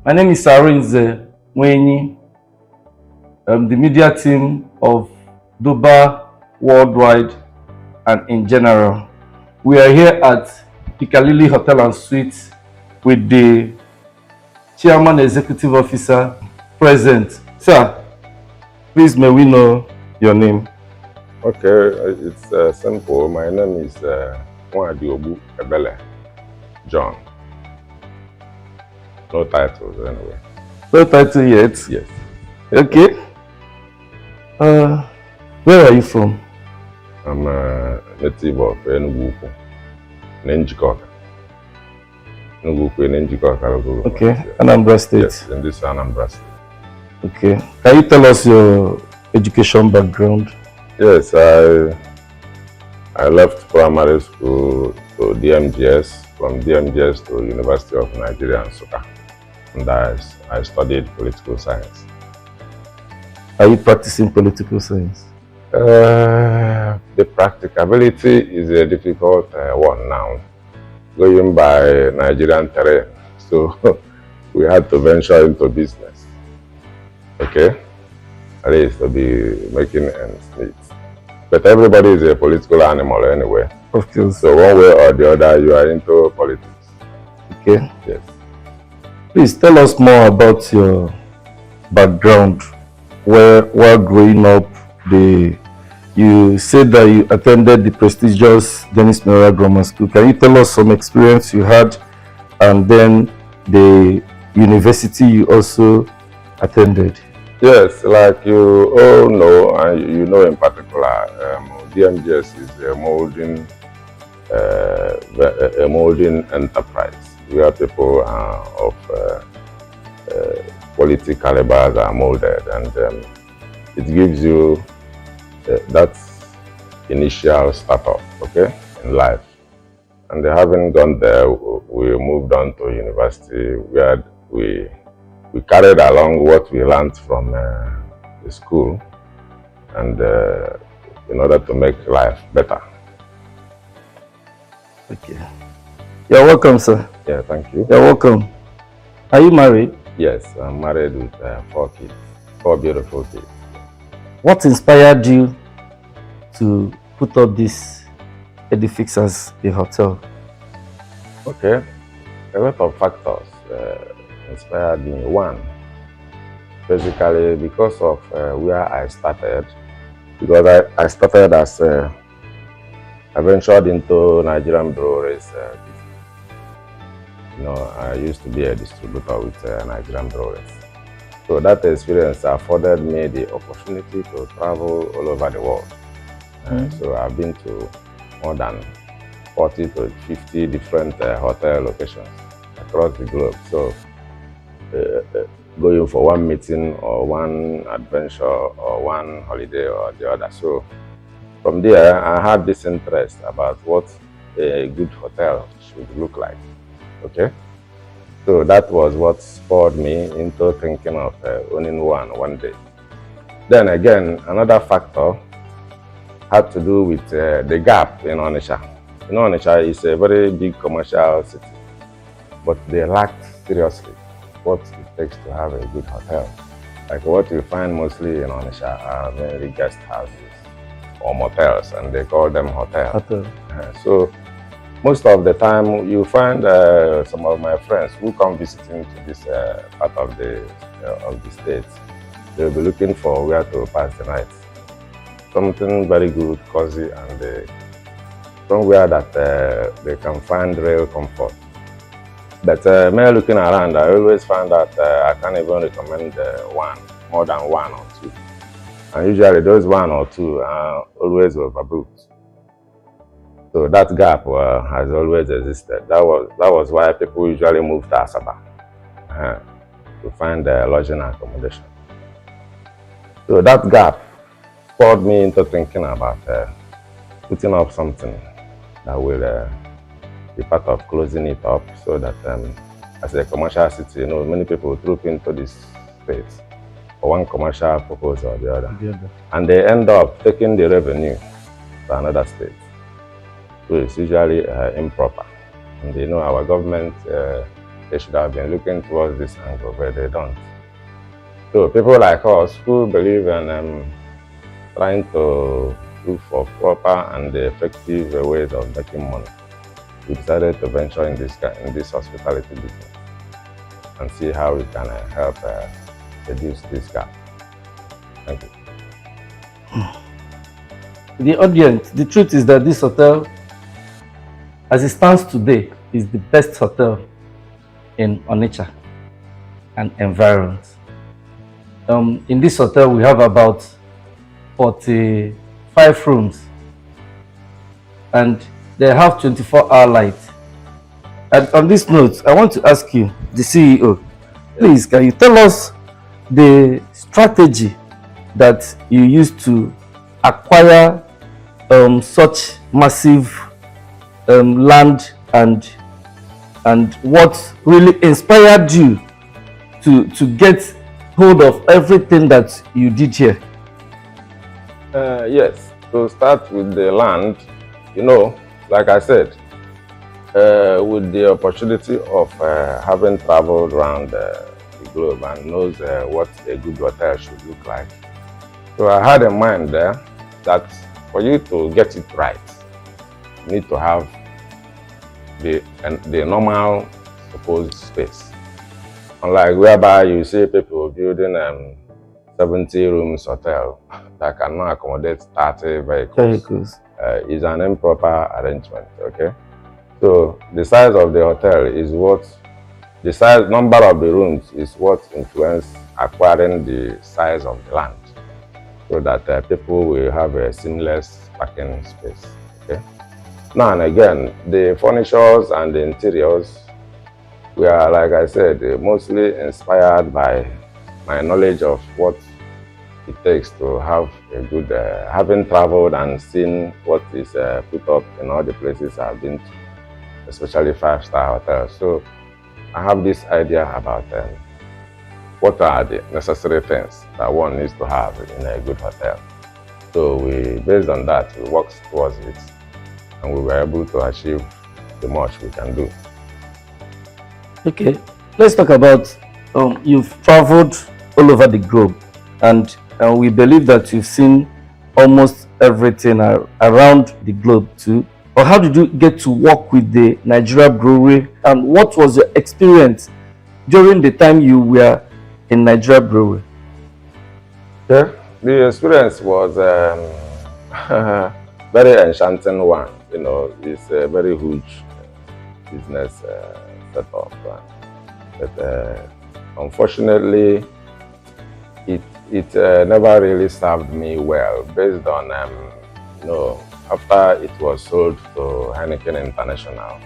My name is Arinze Mwenyi. I'm the media team of DOBA worldwide and in general. We are here at Piccalilli Hotel and Suites with the Chairman Executive Officer present. Sir, please may we know your name? Okay, it's simple. My name is Nwadiogbu Ebere John. No titles anyway. No title yet? Yes. Okay. Where are you from? I'm a native of Enugu, Nenjikoka. Enugu, okay, Anambra State. Yes, in this Anambra State. Okay. Can you tell us your education background? Yes, I left primary school to DMGS, from DMGS to University of Nigeria in Nsukka, and I studied political science. Are you practicing political science? The practicability is a difficult one now, going by Nigerian terrain. So we had to venture into business. Okay, at least to be making ends meet. But everybody is a political animal anyway. Of course. So one way or the other, you are into politics. Okay. Yes. Please tell us more about your background. While growing up, you said that you attended the prestigious Dennis Mera Grammar School. Can you tell us some experience you had, and then the university you also attended? Yes, like you all know, and you know in particular, DMGS is a molding enterprise where people of quality calibers are molded, and it gives you that initial startup, okay, in life. And having gone there, we moved on to university where we carried along what we learned from the school, and in order to make life better. Okay. You're welcome, sir. Yeah, thank you. You're welcome. Are you married? Yes, I'm married with 4 kids, 4 beautiful kids. What inspired you to put up this edifice as a hotel? Okay, a lot of factors inspired me. One, basically because of where I started, because I started as I ventured into Nigerian breweries. You know, I used to be a distributor with Nigerian breweries. So that experience afforded me the opportunity to travel all over the world. So I've been to more than 40 to 50 different hotel locations across the globe. So going for one meeting or one adventure or one holiday or the other. So from there, I had this interest about what a good hotel should look like. Okay, so that was what spurred me into thinking of owning one day. Then again, another factor had to do with the gap in Onitsha. You know, Onitsha is a very big commercial city, but they lacked seriously what it takes to have a good hotel. Like what you find mostly in Onitsha are mainly guest houses or motels, and they call them hotels. So most of the time, you find some of my friends who come visiting to this part of the state. They'll be looking for where to pass the night. Something very good, cozy, and somewhere that they can find real comfort. But me looking around, I always find that I can't even recommend more than one or two. And usually those 1 or 2 are always overbooked. So that gap has always existed. That was why people usually move to Asaba to find lodging accommodation. So that gap spurred me into thinking about putting up something that will be part of closing it up, so that as a commercial city, you know, many people troop into this state for one commercial purpose or the other. And they end up taking the revenue to another state. So it's usually improper. And you know, our government they should have been looking towards this angle, but they don't. So people like us who believe in trying to look for proper and effective ways of making money, we decided to venture in this hospitality business and see how we can help reduce this gap. Thank you. The audience, the truth is that this hotel, as it stands today, is the best hotel in Onitsha and environs. In this hotel, we have about 45 rooms, and they have 24-hour light. And on this note, I want to ask you, the CEO, please, can you tell us the strategy that you used to acquire such massive land, and what really inspired you to get hold of everything that you did here? Yes, to start with the land, like I said, with the opportunity of having traveled around the globe and knows what a good hotel should look like. So I had in mind there that for you to get it right, you need to have the normal supposed space. Unlike whereby you see people building 70 rooms hotel that cannot accommodate 30 vehicles. Is an improper arrangement, okay? So the size of the hotel is number of the rooms is what influences acquiring the size of the land, so that people will have a seamless parking space, okay? Now and again, the furnitures and the interiors were, like I said, mostly inspired by my knowledge of what it takes to have a good, having traveled and seen what is put up in all the places I've been to, especially 5-star hotels. So I have this idea about what are the necessary things that one needs to have in a good hotel. So based on that, we worked towards it, and we were able to achieve the much we can do. Okay, let's talk about, you've traveled all over the globe, and we believe that you've seen almost everything around the globe too. Or how did you get to work with the Nigeria Brewery, and what was your experience during the time you were in Nigeria Brewery? Yeah, the experience was very enchanting one. It's a very huge business setup, but unfortunately, it never really served me well, based on after it was sold to Heineken International,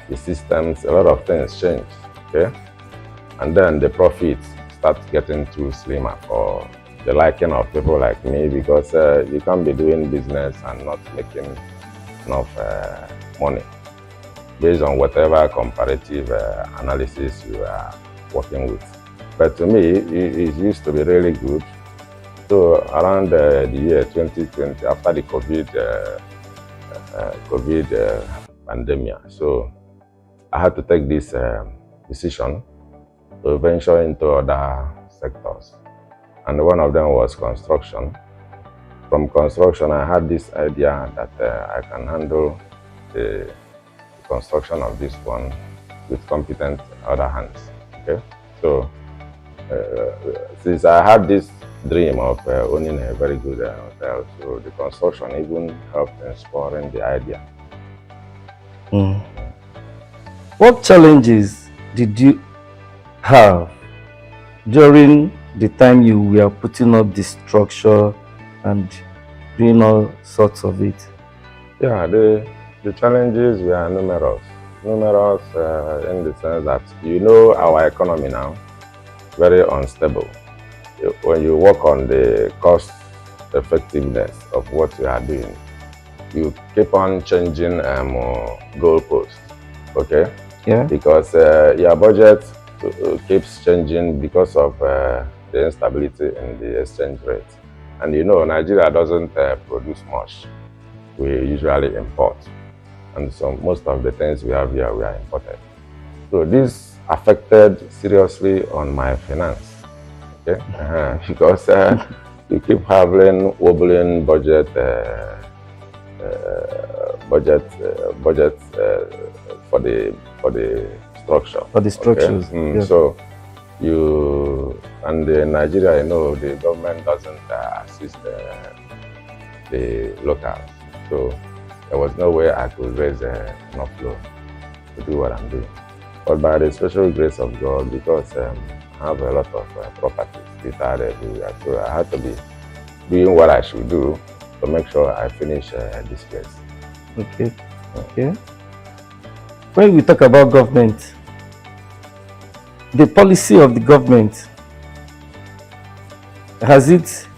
the systems, a lot of things changed, okay? And then the profits start getting too slimmer for the liking of people like me, because you can't be doing business and not making enough money based on whatever comparative analysis you are working with. But to me, it used to be really good. So around the year 2020, after the COVID pandemic, so I had to take this decision to venture into other sectors. And one of them was construction. From construction, I had this idea that I can handle the construction of this one with competent other hands, okay? So since I had this dream of owning a very good hotel, so the construction even helped in spurring the idea. What challenges did you have during the time you were putting up the structure and doing all sorts of it? Yeah, the challenges were numerous in the sense that our economy now, very unstable. When you work on the cost effectiveness of what you are doing, you keep on changing goalposts, okay? Yeah. Because your budget keeps changing because of the instability in the exchange rate. And Nigeria doesn't produce much. We usually import. And so most of the things we have here, we are imported. So this affected seriously on my finance. Okay, because you keep having wobbling budget for the structure. For the structures. Okay? So you and in Nigeria, you know, the government doesn't assist the locals. So there was no way I could raise enough loan to do what I'm doing. But by the special grace of God, because I have a lot of properties scattered everywhere, so I had to be doing what I should do to make sure I finish this case. Okay. Okay. When we talk about government, the policy of the government, has it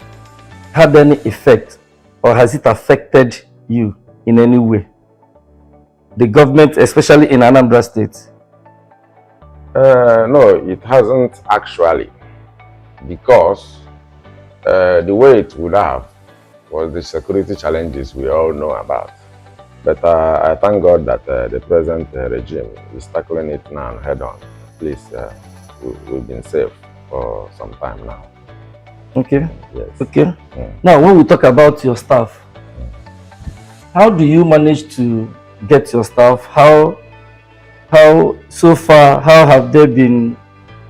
had any effect or has it affected you in any way? The government, especially in Anambra State? No, it hasn't actually, because the way it would have was the security challenges we all know about. But I thank God that the present regime is tackling it now head on. At least we've been safe for some time now. Okay. Yes. Okay. Now, when we talk about your staff, how do you manage to get your staff? How so far, how have they been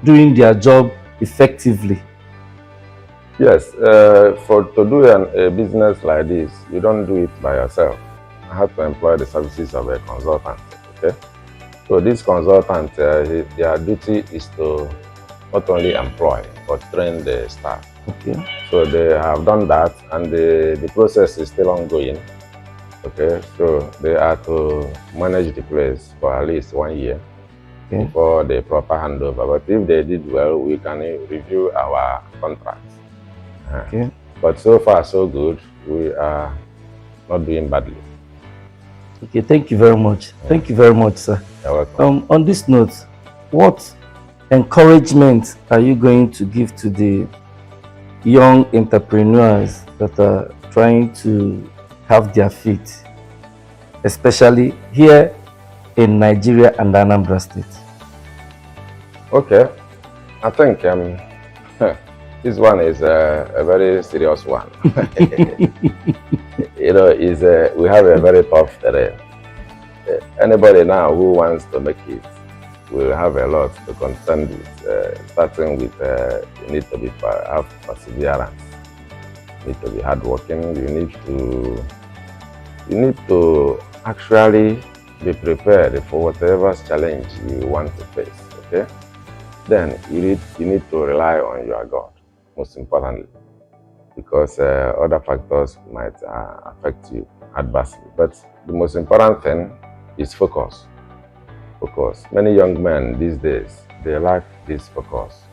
doing their job effectively? Yes, to do a business like this, you don't do it by yourself. I have to employ the services of a consultant. Okay, so this consultant, their duty is to not only employ but train the staff. Okay. So they have done that, and the process is still ongoing. Okay, so they are to manage the place for at least 1 year before the proper handover. But if they did well, we can review our contracts. Okay. But so far, so good. We are not doing badly. Okay, thank you very much. Thank you very much, sir. You're welcome. On this note, what encouragement are you going to give to the young entrepreneurs that are trying to have their feet, especially here in Nigeria and Anambra State? Okay, I think this one is a very serious one. You know, we have a very tough terrain. Anybody now who wants to make it will have a lot to contend with. Starting with, you need to have perseverance. You need to be hardworking. You need to actually be prepared for whatever challenge you want to face. Okay. Then you need to rely on your God, most importantly, because other factors might affect you adversely. But the most important thing is focus. Focus. Many young men these days, they lack this focus.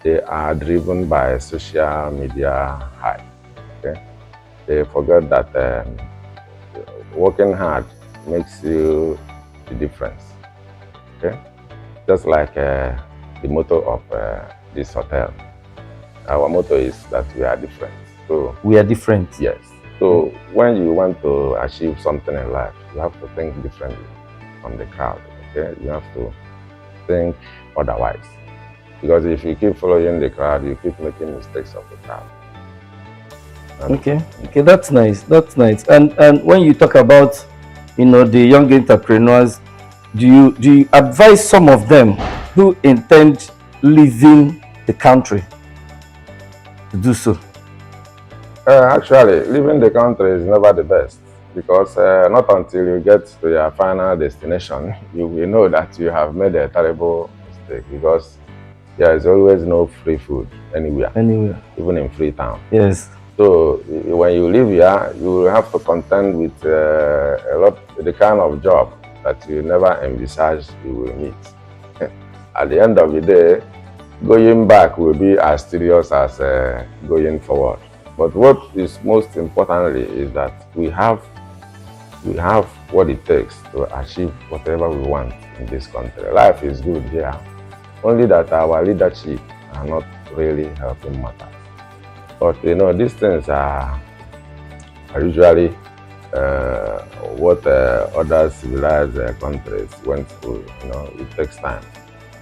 They are driven by social media hype. Okay? They forget that working hard makes you the difference. Okay? Just like the motto of this hotel. Our motto is that we are different. So we are different. Yes. So when you want to achieve something in life, you have to think differently from the crowd. Okay? You have to think otherwise. Because if you keep following the crowd, you keep making mistakes of the crowd. Okay, that's nice. That's nice. And when you talk about, you know, the young entrepreneurs, do you advise some of them who intend leaving the country to do so? Actually, leaving the country is never the best, because not until you get to your final destination, you will know that you have made a terrible mistake, because there is always no free food anywhere, even in Freetown. Yes. So when you live here, you will have to contend with the kind of job that you never envisaged you will meet. At the end of the day, going back will be as serious as going forward. But what is most importantly is that we have what it takes to achieve whatever we want in this country. Life is good here, only that our leadership are not really helping matters. But you know, these things are usually what other civilized countries went through. You know, it takes time.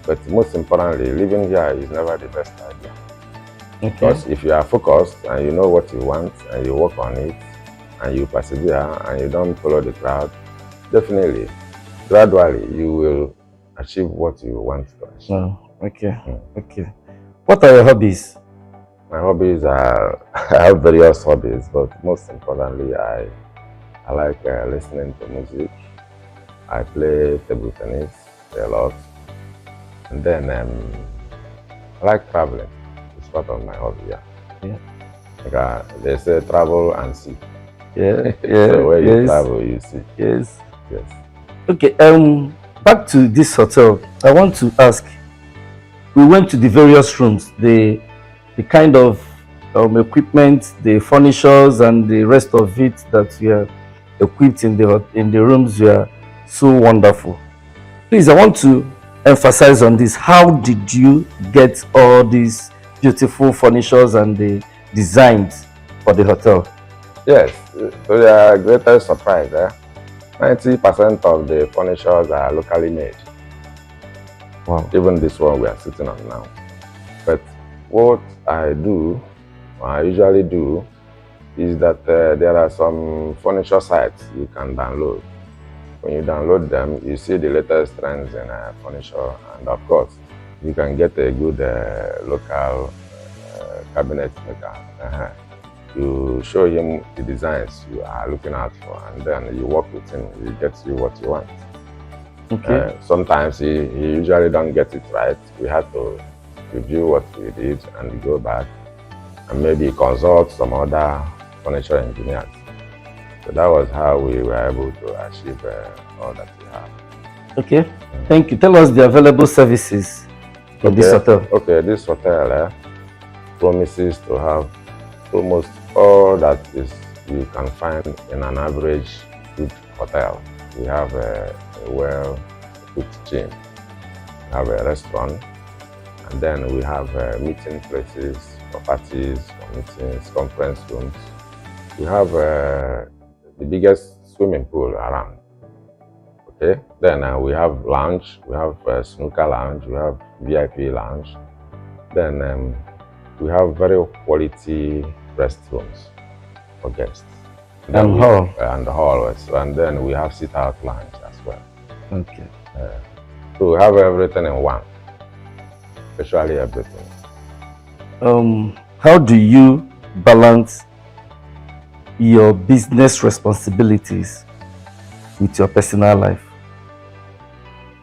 But most importantly, living here is never the best idea. Okay. Because if you are focused and you know what you want and you work on it and you persevere and you don't follow the crowd, definitely, gradually, you will achieve what you want to achieve. Oh, okay. Okay. What are your hobbies? My hobbies are, I have various hobbies, but most importantly, I like listening to music. I play table tennis a lot. And then I like traveling. It's part of my hobby, yeah. Like, they say travel and see. Yeah, So where you travel, you see. Yes. Yes. Okay, back to this hotel. I want to ask, we went to the various rooms, the kind of equipment, the furnitures and the rest of it that we are equipped in the rooms were so wonderful. Please, I want to emphasize on this. How did you get all these beautiful furnitures and the designs for the hotel? Yes, so the greatest surprise, 90% of the furnitures are locally made. Wow. Even this one we are sitting on now. But what I usually do, is that there are some furniture sites you can download. When you download them, you see the latest trends in furniture, and of course, you can get a good local cabinet maker. You show him the designs you are looking out for, and then you work with him. He gets you what you want. Okay. Sometimes he usually don't get it right. We have to review what we did and go back and maybe consult some other furniture engineers. So that was how we were able to achieve all that we have. Okay, thank you. Tell us the available services in this hotel. Okay, this hotel promises to have almost all that is you can find in an average good hotel. We have a well-equipped gym, we have a restaurant, and then we have meeting places for parties, for meetings, conference rooms. We have the biggest swimming pool around. Okay, then we have lounge, we have snooker lounge, we have VIP lounge. Then we have very quality restrooms for guests. And hall. And the hall also. And then we have sit-out lounge as well. Okay. So we have everything in one. Especially everything. How do you balance your business responsibilities with your personal life?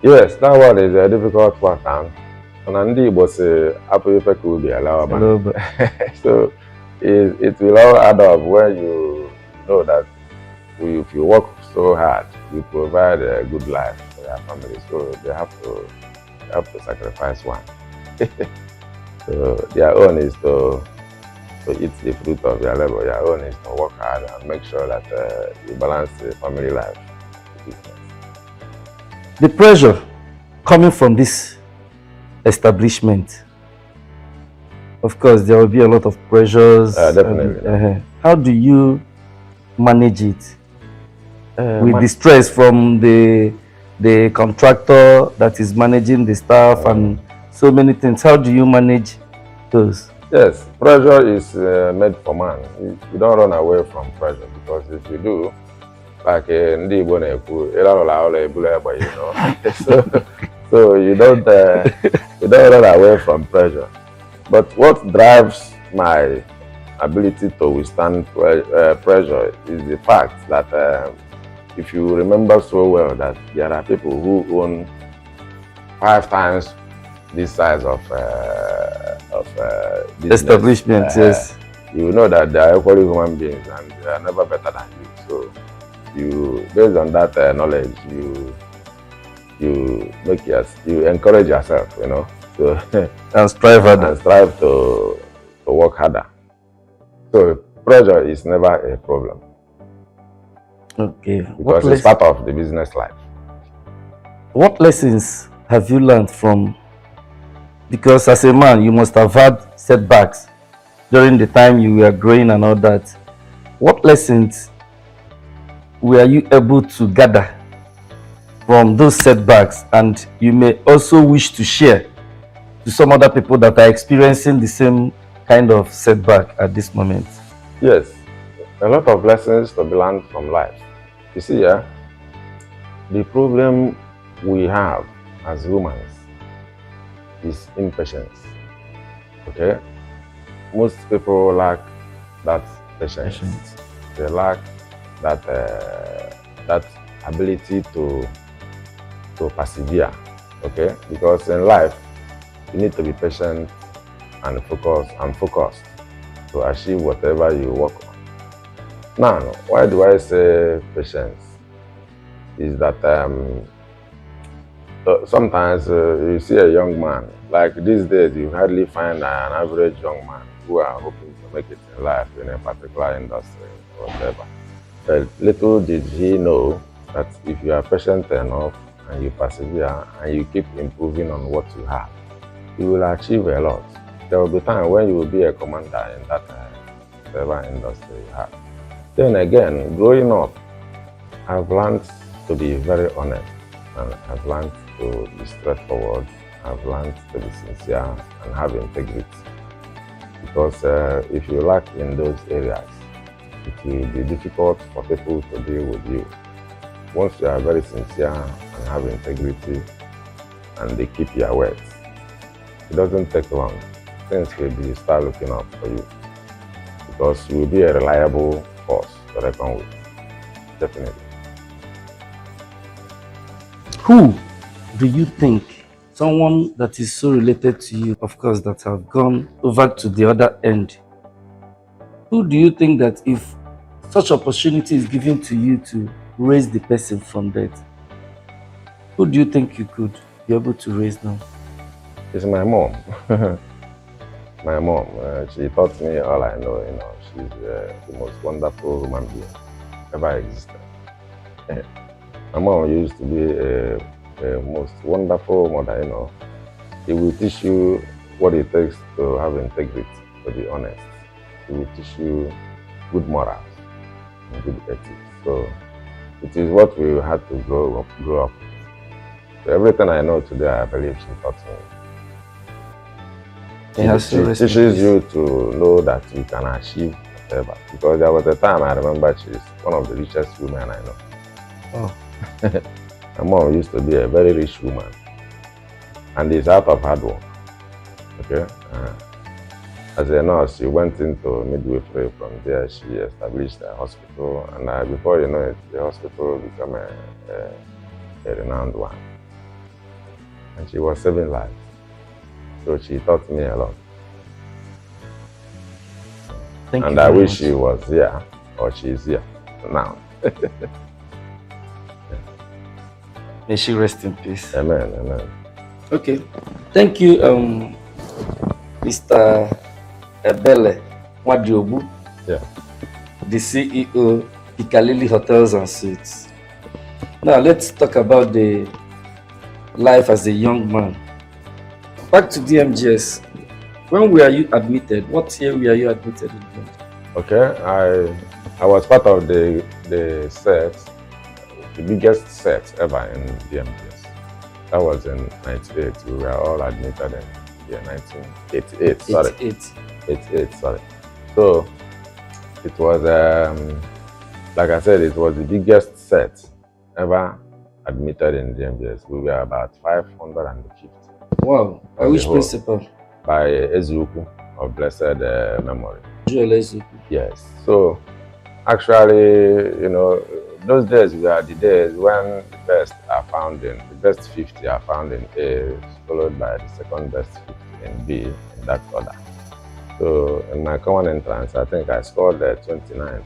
Yes, that one is a difficult one. And Andy was allowable. So it will all add up when you know that if you work so hard, you provide a good life for your family. So they have to sacrifice one. So their own is to eat the fruit of your labor. Your own is to work hard and make sure that you balance the family life. The pressure coming from this establishment, of course, there will be a lot of pressures. Definitely. How do you manage it with the stress from the contractor that is managing the staff and so many things? How do you manage those? Yes, pressure is made for man. You don't run away from pressure, because if you do, like Ndi Igbo na-ekwu, so you don't run away from pressure. But what drives my ability to withstand pressure is the fact that if you remember so well that there are people who own 5 times this size of business, establishment, yes. You know that they are equally human beings and they are never better than you. So you, based on that knowledge, you encourage yourself, so and strive harder. And strive to work harder. So pressure is never a problem. Okay. Because it's part of the business life. What lessons have you learned from? Because as a man, you must have had setbacks during the time you were growing and all that. What lessons were you able to gather from those setbacks, and you may also wish to share to some other people that are experiencing the same kind of setback at this moment? Yes, a lot of lessons to be learned from life. You see, the problem we have as humans is impatience. Okay, most people lack that patience. They lack that that ability to persevere. Okay, because in life you need to be patient and focused to achieve whatever you work on. Now, why do I say patience? Is that sometimes you see a young man, like these days you hardly find an average young man who are hoping to make it in life in a particular industry or whatever. But little did he know that if you are patient enough and you persevere and you keep improving on what you have, you will achieve a lot. There will be time when you will be a commander in that whatever industry you have. Then again, growing up, I've learned to be very honest, and I've learned to be straightforward. I've learned to be sincere and have integrity. Because if you lack in those areas, it will be difficult for people to deal with you. Once you are very sincere and have integrity and they keep your words, it doesn't take long. Things will start looking up for you, because you will be a reliable force to reckon with. Definitely. Who do you think, someone that is so related to you, of course, that have gone over to the other end, who do you think that if such opportunity is given to you to raise the person from that, who do you think you could be able to raise now? It's my mom. My mom, she taught me all I know. She's the most wonderful human being ever existed. My mom used to be a most wonderful mother. She will teach you what it takes to have integrity, to be honest. She will teach you good morals and good ethics. So it is what we had to grow up. So everything I know today, I believe she taught me. She teaches you to know that you can achieve whatever. Because there was a time I remember she's one of the richest women I know. Oh. My mom used to be a very rich woman, and it's out of hard work. Okay. As a nurse, she went into midwifery. From there, she established a hospital, and before you know it, the hospital became a renowned one. And she was saving lives. So she taught me a lot. Thank you. And I wish she was here, or she's here now. May she rest in peace. Amen, amen. Okay. Thank you, Mr. Ebere Nwadiogbu, the CEO, Piccalilli Hotels and Suites. Now let's talk about the life as a young man. Back to DMGS. When were you admitted? What year were you admitted in DMGS? Okay, I was part of the set, the biggest set ever in DMGS. That was in 98. We were all admitted in 1988. Sorry. 88, sorry. So it was, like I said, it was the biggest set ever admitted in DMGS. We were about 550. Wow. By which principal? By Ezuku of blessed memory. Ezuku. Yes. So actually, those days were the days when the best 50 are found in A, followed by the second best 50 in B, in that order. So in my common entrance, I think I scored 29.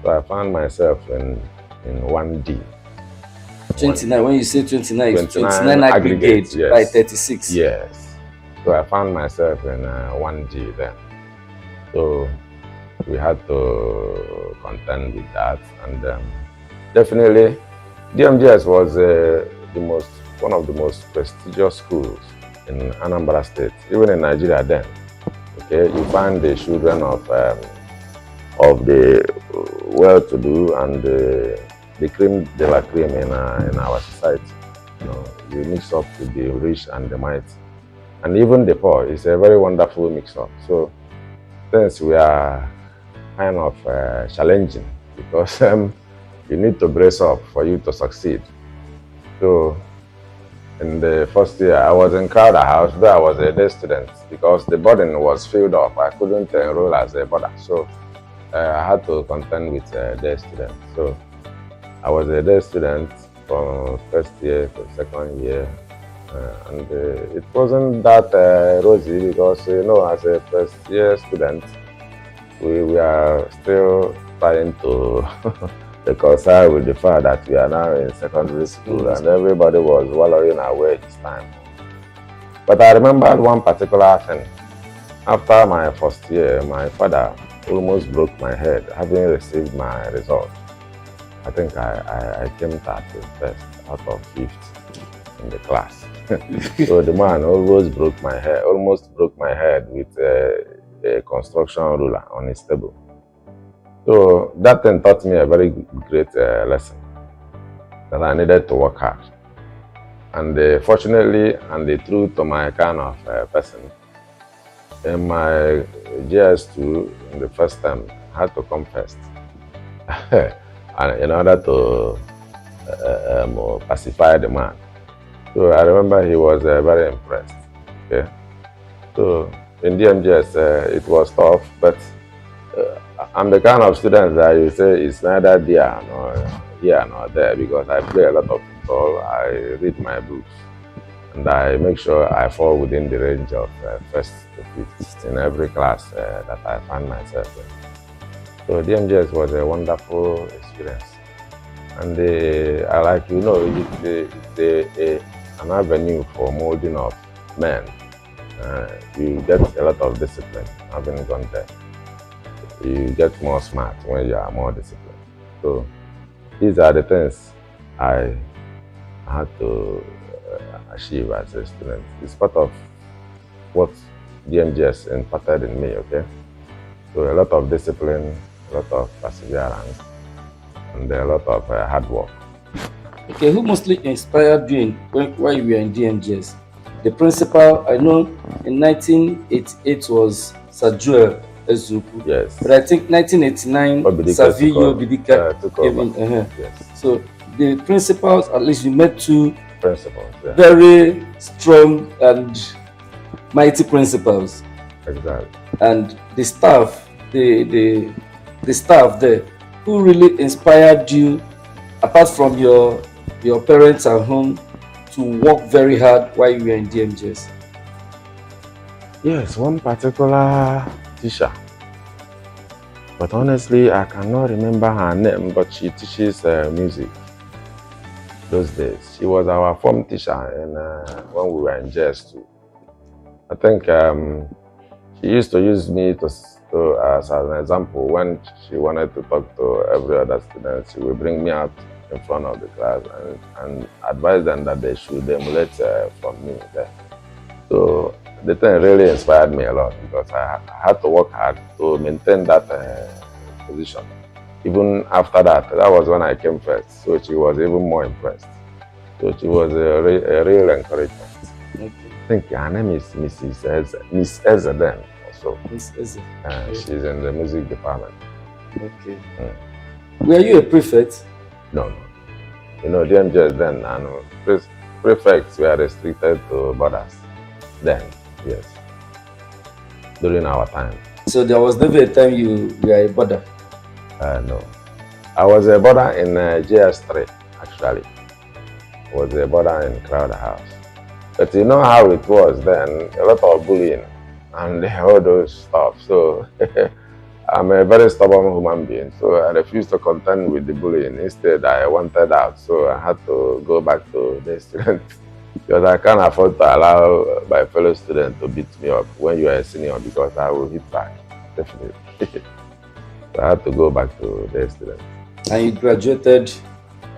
So I found myself in 1D. 29, when you say 29, it's 29 aggregate yes. By 36. Yes. So I found myself in 1D then. So we had to contend with that. And definitely, DMGS was one of the most prestigious schools in Anambra State, even in Nigeria then. Okay, you find the children of the well-to-do and the cream de la cream in our society. You know, you mix up with the rich and the mighty, and even the poor. It's a very wonderful mix-up. So, since we are kind of challenging, because you need to brace up for you to succeed. So, in the first year, I was in Crowder House, though I was a day student, because the boarding was filled up. I couldn't enroll as a boarder, so I had to contend with day students. So, I was a day student from first year to second year, and it wasn't that rosy, because you know, as a first year student, we are still trying to reconcile with the fact that we are now in secondary school, and everybody was wallowing away his time. But I remembered one particular thing. After my first year, my father almost broke my head having received my result. I think I came 31st out of 50 in the class. So the man almost broke my head with a construction ruler on his table. So that thing taught me a very great lesson, that I needed to work hard. And fortunately, and the true to my kind of person, in my GS2, in the first time, I had to come first. And in order to pacify the man. So I remember he was very impressed. Okay, so in DMGS it was tough, but I'm the kind of student that you say is neither there nor there, because I play a lot of football, I read my books, and I make sure I fall within the range of first to fifth in every class that I find myself in. So DMGS was a wonderful experience, and like you know, it's an avenue for molding of men. You get a lot of discipline having gone there. You get more smart when you are more disciplined. So these are the things I had to achieve as a student. It's part of what DMGS imparted in me, okay? So a lot of discipline, a lot of perseverance, and a lot of hard work. Okay, who mostly inspired you while you were in DMGS? The principal, I know in 1988 was Sir Joel Ezuku. Yes. But I think 1989, Savio Bidika took over. Yes. So the principals, at least you met two principals, very strong and mighty principals. Exactly. And the staff, the staff there, who really inspired you, apart from your parents at home, to work very hard while you were in DMGS? Yes, one particular teacher, but honestly I cannot remember her name, but she teaches music those days. She was our form teacher when we were in JS2. I think she used to use me as an example. When she wanted to talk to every other student, she would bring me out in front of the class and advise them that they should emulate from me there. So the thing really inspired me a lot, because I had to work hard to maintain that position. Even after that, that was when I came first, so she was even more impressed. So she was a real encouragement. Okay. I think her name is Miss Eze then also. Miss Eze. She's in the music department. Okay. Were you a prefect? No. You know, DMGS then, and prefects were restricted to boarders then, yes, during our time. So there was never a time you were a boarder? No. I was a boarder in GS3, actually. I was a boarder in Crowder House. But you know how it was then, a lot of bullying and all those stuff. So I'm a very stubborn human being, so I refused to contend with the bullying. Instead, I wanted out, so I had to go back to the student, because I can't afford to allow my fellow student to beat me up when you are a senior, because I will hit back, definitely. So I had to go back to the student. And you graduated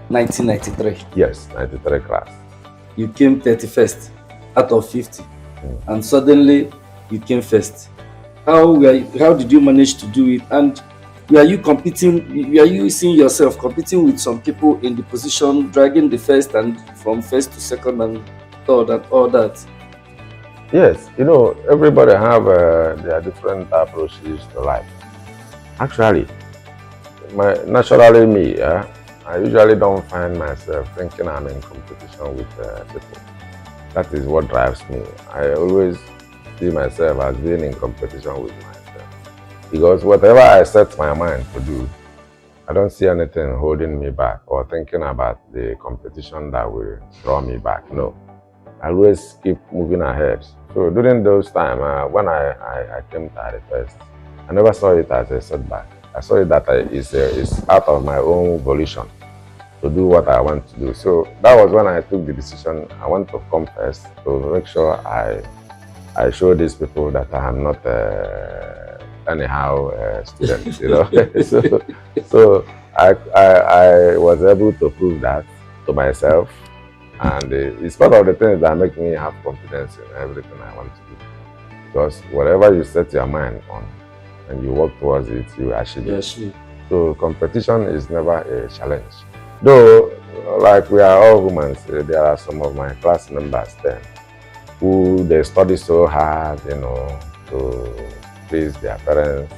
1993? Yes, 93 class. You came 31st out of 50, and suddenly you came first. How did you manage to do it? And were you competing? Were you seeing yourself competing with some people in the position, dragging the first and from first to second and third and all that? Yes, everybody have their different approaches to life. Actually, naturally me, I usually don't find myself thinking I'm in competition with people. That is what drives me. I always see myself as being in competition with myself. Because whatever I set my mind to do, I don't see anything holding me back or thinking about the competition that will draw me back. No. I always keep moving ahead. So during those times, when I came to the first, I never saw it as a setback. I saw it that it's out of my own volition to do what I want to do. So that was when I took the decision. I want to come first to make sure I show these people that I am not anyhow student. So I was able to prove that to myself. And it's part of the things that make me have confidence in everything I want to do. Because whatever you set your mind on and you work towards it, you achieve it. Yes. So competition is never a challenge. Though, like we are all humans, there are some of my class members then who they study so hard, to please their parents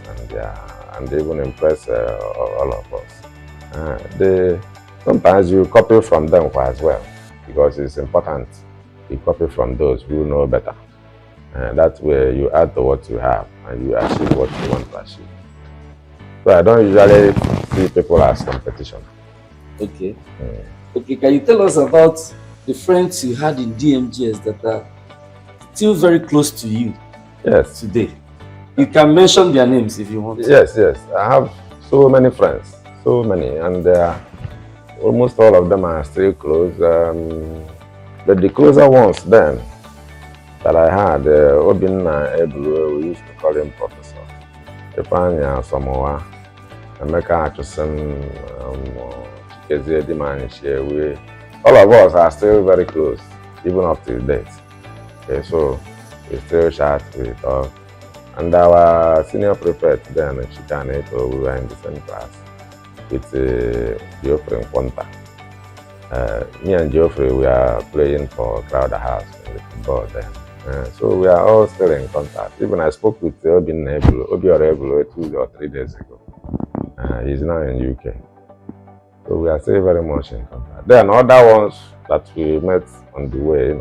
and even impress all of us. Sometimes you copy from them as well, because it's important you copy from those who know better. That's where you add to what you have and you achieve what you want to achieve. So I don't usually see people as competition. Okay. Okay, can you tell us about the friends you had in DMGS that are still very close to you? Yes. Today? You can mention their names if you want. Yes. I have so many friends, so many, and almost all of them are still close. But the closer ones then that I had, Obinna Ebere, we used to call him Professor. Epanya Samoa, Emeka Achusen, Chikezie Dimanishi, all of us are still very close, even up to date. Okay, so we still chat, we talk. And our senior prefect then, Chikane, we were in the same class with Geoffrey Nkwanta. Me and Geoffrey, we are playing for Crowder House in the football then. So we are all still in contact. Even I spoke with Obi Orebulu 2 or 3 days ago. He's now in UK. So we are still very much in contact. Then other ones that we met on the way,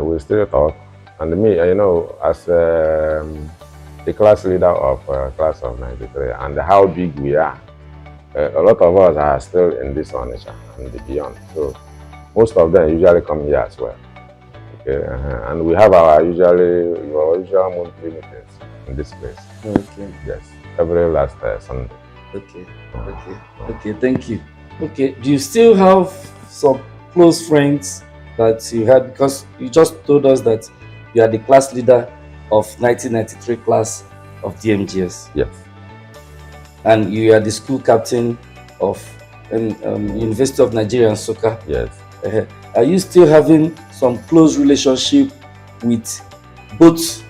we still talk. And me, as the class leader of class of 93 and how big we are, a lot of us are still in this Onitsha and beyond. So most of them usually come here as well. Okay, and we have our usual monthly meetings in this place. Okay. Yes, every last Sunday. Okay, thank you. Okay, do you still have some close friends that you had? Because you just told us that you are the class leader of 1993 class of DMGS. Yes. And you are the school captain of University of Nigeria and Soccer. Yes. Are you still having some close relationship with both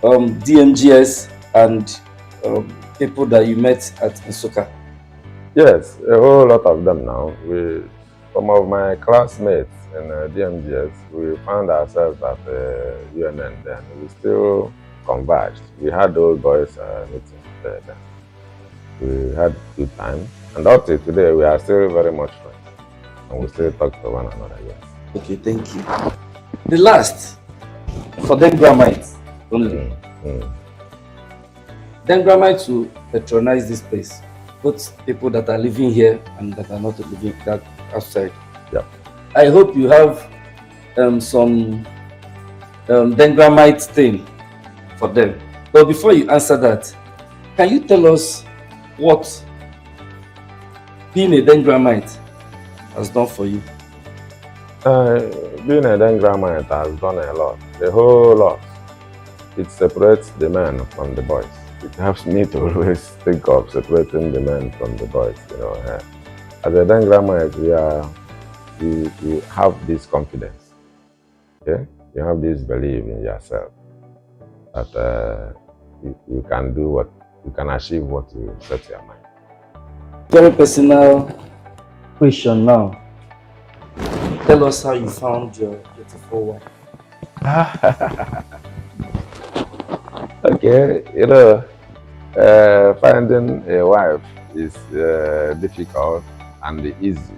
DMGS and people that you met at Nsukka? Yes, a whole lot of them now. Some of my classmates in DMGS, we found ourselves at UNN then. We still converged. We had old boys meeting there then. We had good time. And up to today, we are still very much friends. And we still talk to one another, yes. Okay, thank you. The last, for them Gramites only. Then Gramites will patronize this place. Both people that are living here and that are not living outside. Yeah. I hope you have some Dengramite thing for them. But before you answer that, can you tell us what being a Dengramite has done for you? Being a Dengramite has done a lot, a whole lot. It separates the men from the boys. It helps me to always think of separating the men from the boys. As a Dengramite, you have this confidence. Okay, you have this belief in yourself that you can do you can achieve what you set your mind. Very personal question now. Tell us how you found your beautiful wife. Okay, finding a wife is difficult and easy,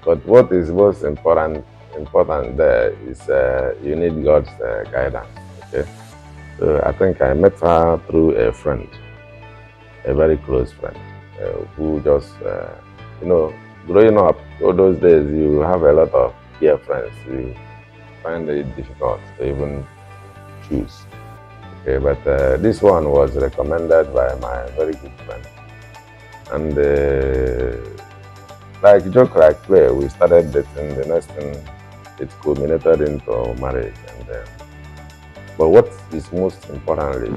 but what is most important there is you need God's guidance. Okay, so I think I met her through a friend, a very close friend, who just growing up all those days, you have a lot of dear friends. You find it difficult to even choose. Okay, but this one was recommended by my very good friend, and like joke like play, we started dating. The next thing, it culminated into marriage. And but what is most importantly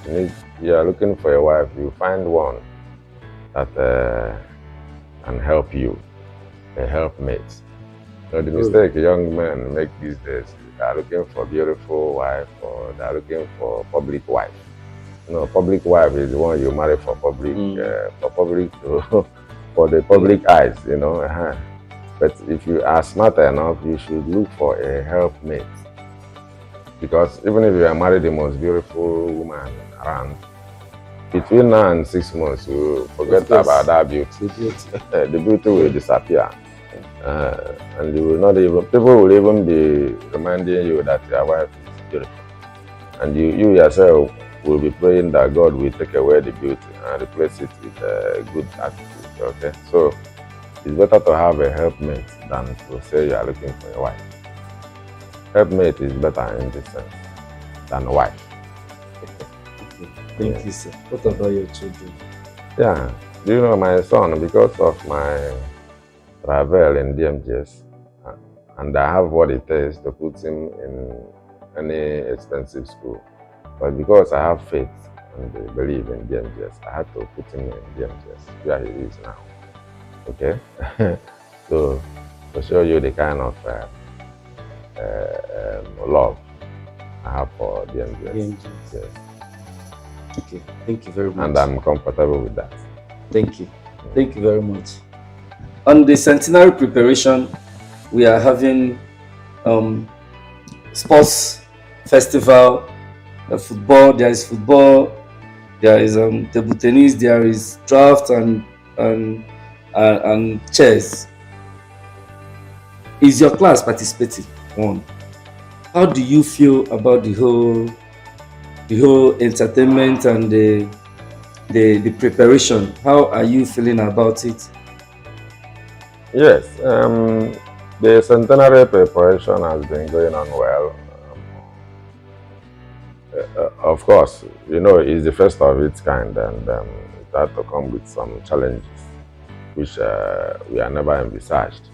is you are looking for a wife. You find one that can help you, a helpmate. So the mistake young men make these days, they are looking for beautiful wife or they are looking for public wife. Public wife is the one you marry for public, for the public eyes. But if you are smart enough, you should look for a helpmate. Because even if you are married the most beautiful woman around, between now and 6 months, you forget about that beauty. The beauty will disappear. And you will not even, people will even be reminding you that your wife is beautiful. And you yourself will be praying that God will take away the beauty and replace it with a good attitude. Okay? So it's better to have a helpmate than to say you are looking for a wife. Helpmate is better in this sense than a wife. Thank you, sir. What about your children? Yeah. Do you know my son, because of my travel in DMGS, and I have what it takes to put him in any expensive school. But because I have faith and believe in DMGS, I had to put him in DMGS, where he is now. Okay? So, to show you the kind of love I have for DMGS. Yes. Okay, thank you very much. And I'm comfortable with that. Thank you. Thank you very much. On the centenary preparation, we are having sports festival, football. There is football. There is table tennis. There is draft and chess. Is your class participating? One. How do you feel about the whole entertainment and the preparation? How are you feeling about it? Yes, the centenary preparation has been going on well. Of course, it's the first of its kind, and it had to come with some challenges, which we are never envisaged.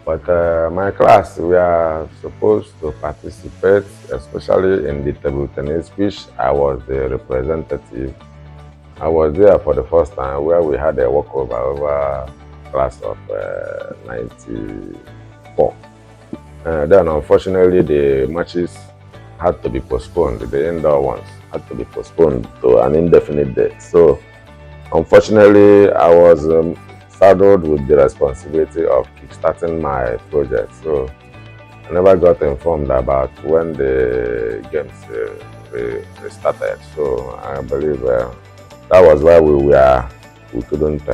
But my class, we are supposed to participate, especially in the table tennis, which I was the representative. I was there for the first time, where we had a walkover over class of 94. Then unfortunately the matches had to be postponed. The indoor ones had to be postponed to an indefinite date. So unfortunately I was saddled with the responsibility of kickstarting my project. So I never got informed about when the games restarted. So I believe that was why we couldn't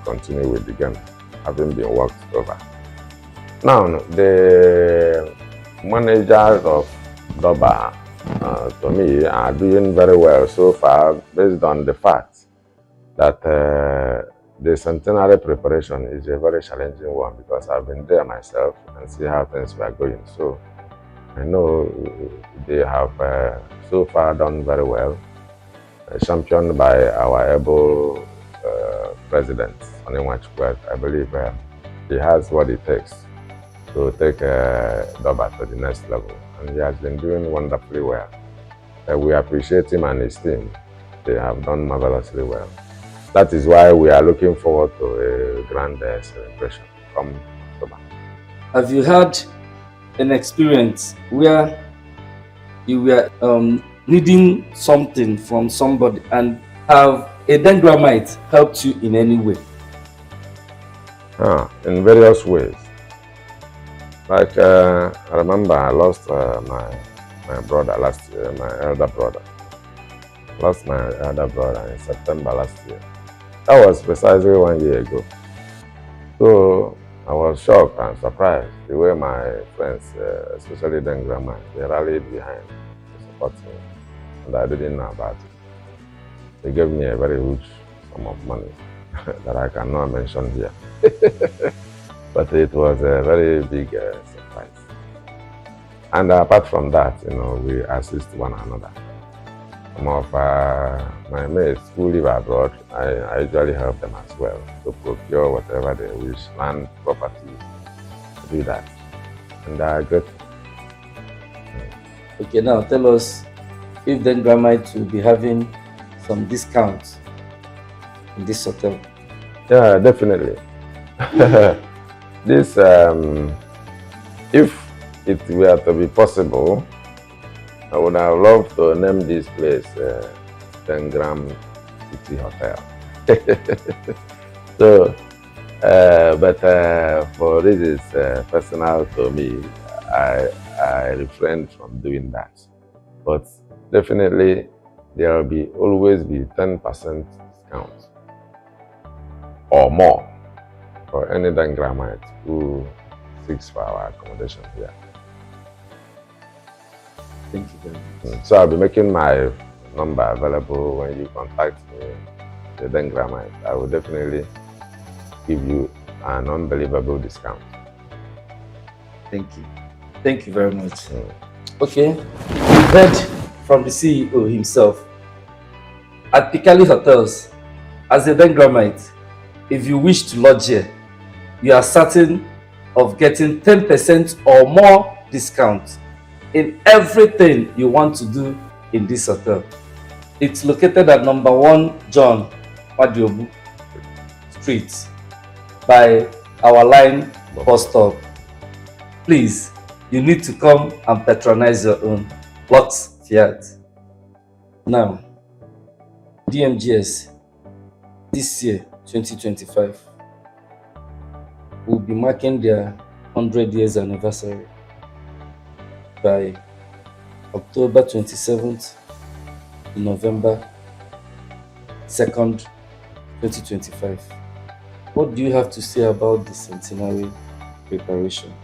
continue with the game, having been worked over. Now, the managers of DOBA, to me, are doing very well so far, based on the fact that the centenary preparation is a very challenging one, because I've been there myself and see how things were going. So I know they have so far done very well, championed by our able president, Onitsha. I believe he has what it takes to take DOBA to the next level, and he has been doing wonderfully well. We appreciate him and his team. They have done marvelously well. That is why we are looking forward to a grand celebration come October. Have you had an experience where you were needing something from somebody, and have a dendramite helped you in any way? In various ways. Like I remember I lost my brother last year, my elder brother. Lost my elder brother in September last year. That was precisely 1 year ago. So I was shocked and surprised the way my friends, especially then grandma, they rallied behind to support me, and I didn't know about it. They gave me a very huge sum of money that I cannot mention here. But it was a very big surprise. And apart from that, we assist one another. Some of my mates who live abroad, I usually help them as well to procure whatever they wish, land, property, to do that. And they are good. Okay, now tell us if dendramite will be having some discounts in this hotel. Yeah, definitely. This, if it were to be possible, I would have loved to name this place 10 Gram City Hotel. So, but for reasons personal to me, I refrained from doing that. But definitely, there will always be 10% discount or more for any dendramite who seeks for our accommodation here. Thank you very much. So I'll be making my number available when you contact me, the dendramite. I will definitely give you an unbelievable discount. Thank you. Thank you very much. Okay, we heard from the CEO himself. At Piccalilli Hotels, as a dendramite, if you wish to lodge here, you are certain of getting 10% or more discount in everything you want to do in this hotel. It's located at number 1 John Nwadiogbu Street by our line bus stop. Please, you need to come and patronize your own Lux Fiat. Now, DMGS this year, 2025, will be marking their 100 years anniversary by October 27th to November 2nd, 2025. What do you have to say about the centenary preparations?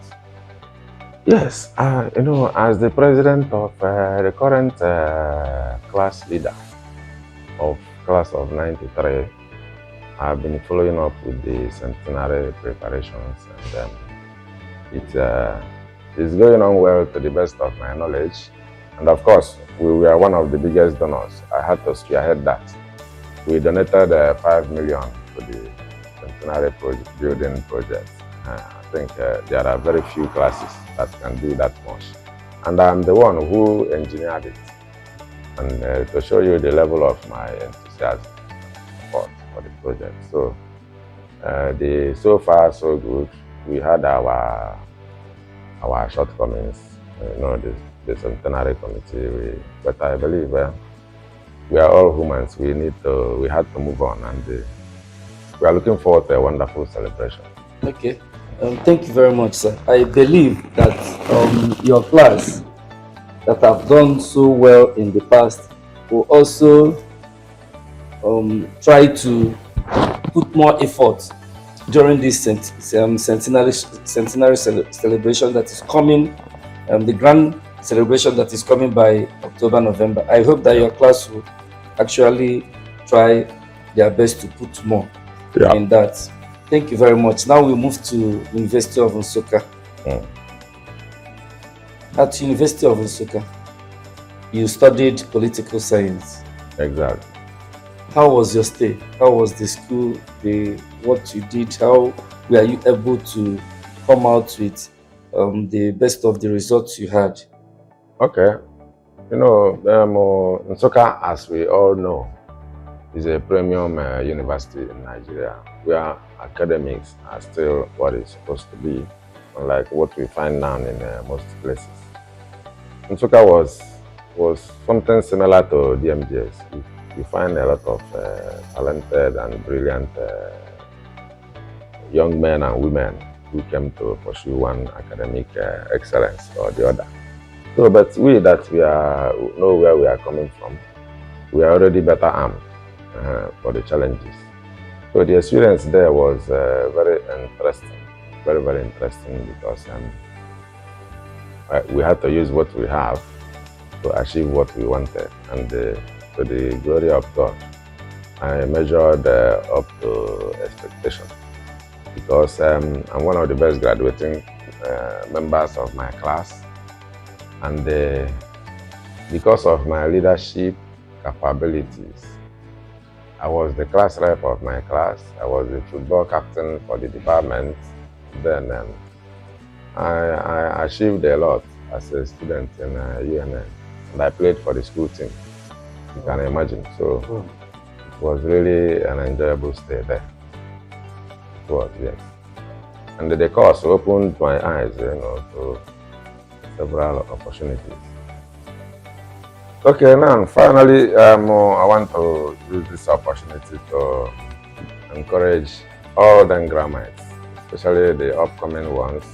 Yes, as the president of the current class leader of class of 93, I've been following up with the centenary preparations, and it's going on well to the best of my knowledge. And of course, we were one of the biggest donors. I had to spearhead that. We donated 5 million to the centenary building project. I think there are very few classes that can do that much. And I'm the one who engineered it. And to show you the level of my enthusiasm support for the project. So, so far so good. We had our shortcomings, the centenary committee. But I believe we are all humans. We had to move on, and we are looking forward to a wonderful celebration. Okay. Thank you very much, sir. I believe that your class that have done so well in the past will also try to put more effort during this centenary celebration that is coming, the grand celebration that is coming by October, November. I hope that your class will actually try their best to put more in that. Thank you very much. Now we move to University of Nsukka. At University of Nsukka, you studied political science. Exactly. How was your stay? How was the school? What you did? How were you able to come out with the best of the results you had? Okay. Nsukka, as we all know, is a premium university in Nigeria, where academics are still what it's supposed to be, unlike what we find now in most places. Nsukka was was something similar to DMGS. You find a lot of talented and brilliant young men and women who came to pursue one academic excellence or the other. So, but we that we know where we are coming from, we are already better armed for the challenges. So the experience there was very interesting, very interesting, because we had to use what we have to achieve what we wanted, and to the glory of God, I measured up to expectation, because I'm one of the best graduating members of my class, and because of my leadership capabilities, I was the class rep of my class. I was the football captain for the department. Then I achieved a lot as a student in UNN, and I played for the school team. You can imagine. So it was really an enjoyable stay there. It was, yes. And the course opened my eyes, to several opportunities. Okay, now finally, I want to use this opportunity to encourage all the gramites, especially the upcoming ones.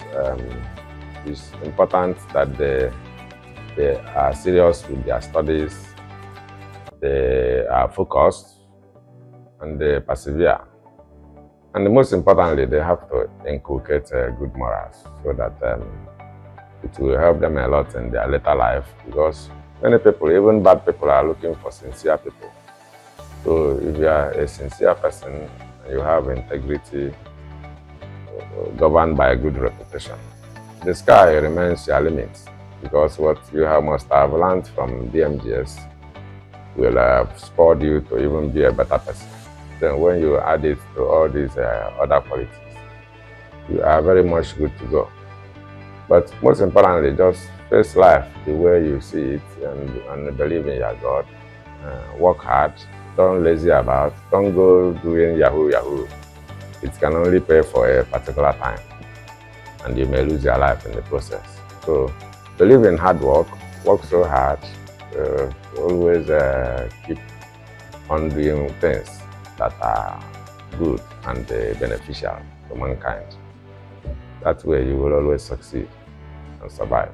It's important that they are serious with their studies, they are focused, and they persevere. And most importantly, they have to inculcate good morals, so that it will help them a lot in their later life, because many people, even bad people, are looking for sincere people. So if you are a sincere person and you have integrity, governed by a good reputation, the sky remains your limit, because what you must have learned from DMGS will have spurred you to even be a better person. Then when you add it to all these other qualities, you are very much good to go. But most importantly, just face life the way you see it, and believe in your God. Work hard, don't lazy about, don't go doing yahoo. It can only pay for a particular time, and you may lose your life in the process. So believe in hard work so hard, always keep on doing things that are good and beneficial to mankind. That way you will always succeed and survive.